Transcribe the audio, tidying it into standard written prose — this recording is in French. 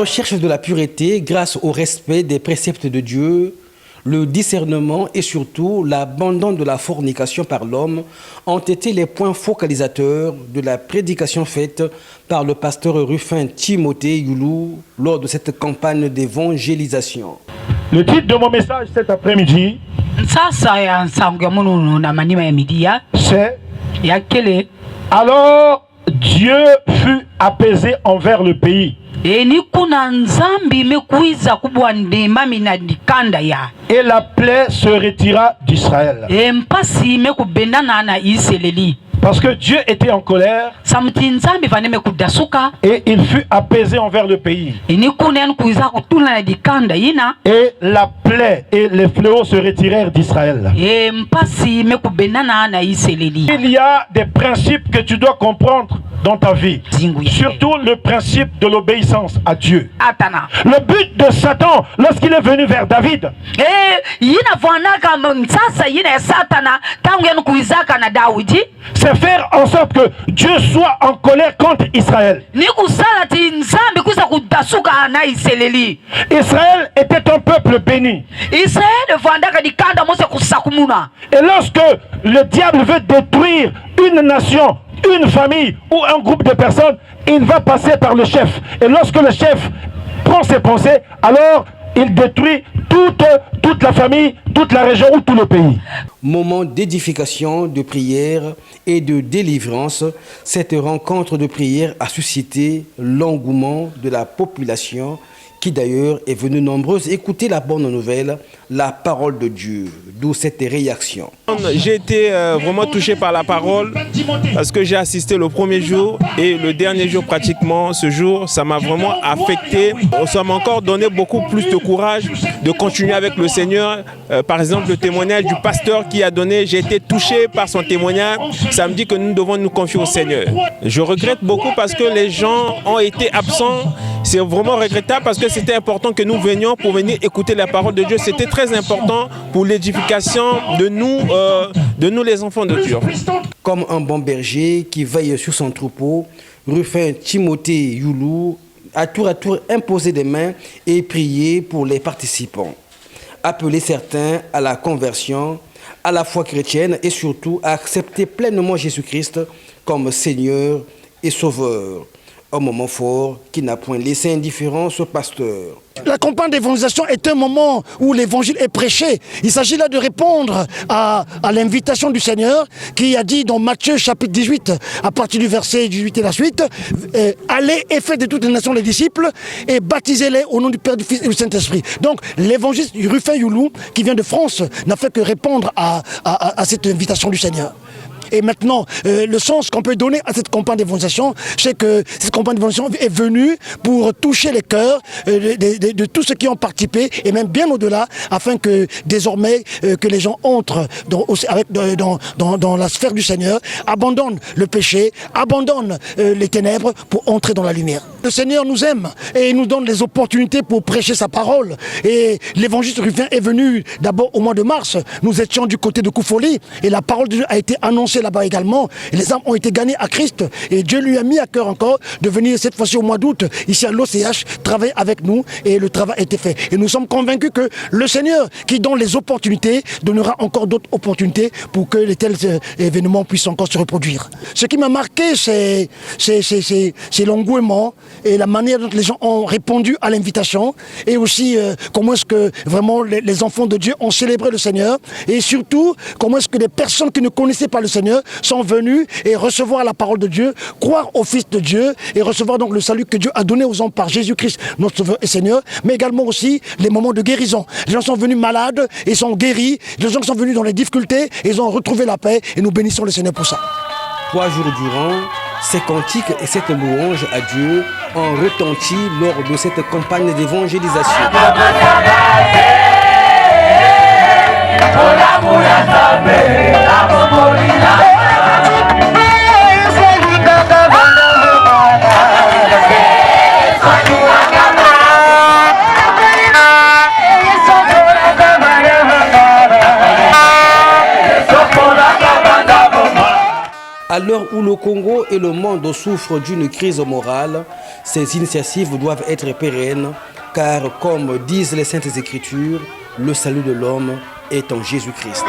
recherche de la pureté grâce au respect des préceptes de Dieu, le discernement et surtout l'abandon de la fornication par l'homme ont été les points focalisateurs de la prédication faite par le pasteur Rufin Timothée Youlou lors de cette campagne d'évangélisation. Le titre de mon message cet après-midi, c'est « Alors Dieu fut apaisé envers le pays. » Et la plaie se retira d'Israël. Parce que Dieu était en colère et il fut apaisé envers le pays. Et la plaie et les fléaux se retirèrent d'Israël. Il y a des principes que tu dois comprendre dans ta vie. Surtout le principe de l'obéissance à Dieu. Le but de Satan lorsqu'il est venu vers David, c'est faire en sorte que Dieu soit en colère contre Israël. Israël était un peuple béni. Et lorsque le diable veut détruire une nation, une famille ou un groupe de personnes, il va passer par le chef. Et lorsque le chef prend ses pensées, alors il détruit toute la famille, toute la région ou tout le pays. Moment d'édification, de prière et de délivrance, cette rencontre de prière a suscité l'engouement de la population qui d'ailleurs est venue nombreuse écouter la bonne nouvelle, la parole de Dieu, d'où cette réaction. J'ai été vraiment touché par la parole parce que j'ai assisté le premier jour et le dernier jour pratiquement, ce jour, ça m'a vraiment affecté. Ça m'a encore donné beaucoup plus de courage de continuer avec le Seigneur. Par exemple, le témoignage du pasteur qui a donné, j'ai été touché par son témoignage. Ça me dit que nous devons nous confier au Seigneur. Je regrette beaucoup parce que les gens ont été absents. C'est vraiment regrettable parce que c'était important que nous venions pour venir écouter la parole de Dieu. C'était très important pour l'édification de nous les enfants de Dieu. Comme un bon berger qui veille sur son troupeau, Rufin Timothée Youlou a tour à tour imposé des mains et prié pour les participants. Appeler certains à la conversion, à la foi chrétienne et surtout à accepter pleinement Jésus-Christ comme Seigneur et Sauveur. Un moment fort qui n'a point laissé indifférent ce pasteur. La campagne d'évangélisation est un moment où l'évangile est prêché. Il s'agit là de répondre à l'invitation du Seigneur qui a dit dans Matthieu chapitre 18, à partir du verset 18 et la suite, allez et faites de toutes les nations les disciples et baptisez-les au nom du Père, du Fils et du Saint-Esprit. Donc l'évangéliste Rufin Youlou, qui vient de France, n'a fait que répondre à cette invitation du Seigneur. Et maintenant, le sens qu'on peut donner à cette campagne d'évangélisation, c'est que cette campagne d'évangélisation est venue pour toucher les cœurs de tous ceux qui ont participé, et même bien au-delà, afin que désormais, que les gens entrent dans la sphère du Seigneur, abandonnent le péché, abandonnent les ténèbres pour entrer dans la lumière. Le Seigneur nous aime et il nous donne les opportunités pour prêcher sa parole. Et l'évangéliste Rufin est venu d'abord au mois de mars. Nous étions du côté de Koufoli et la parole de Dieu a été annoncée là-bas également. Et les âmes ont été gagnées à Christ. Et Dieu lui a mis à cœur encore de venir cette fois-ci au mois d'août, ici à l'OCH, travailler avec nous. Et le travail a été fait. Et nous sommes convaincus que le Seigneur, qui donne les opportunités, donnera encore d'autres opportunités pour que les tels événements puissent encore se reproduire. Ce qui m'a marqué, c'est l'engouement et la manière dont les gens ont répondu à l'invitation. Et aussi comment est-ce que vraiment les enfants de Dieu ont célébré le Seigneur. Et surtout, comment est-ce que les personnes qui ne connaissaient pas le Seigneur sont venues et recevoir la parole de Dieu, croire au Fils de Dieu et recevoir donc le salut que Dieu a donné aux hommes par Jésus-Christ, notre Sauveur et Seigneur, mais également aussi les moments de guérison. Les gens sont venus malades et sont guéris, les gens sont venus dans les difficultés et ils ont retrouvé la paix et nous bénissons le Seigneur pour ça. 3 jours durant, ces cantiques et cette louange à Dieu ont retenti lors de cette campagne d'évangélisation. À l'heure où le Congo et le monde souffrent d'une crise morale, ces initiatives doivent être pérennes, car comme disent les Saintes Écritures, le salut de l'homme est en Jésus-Christ.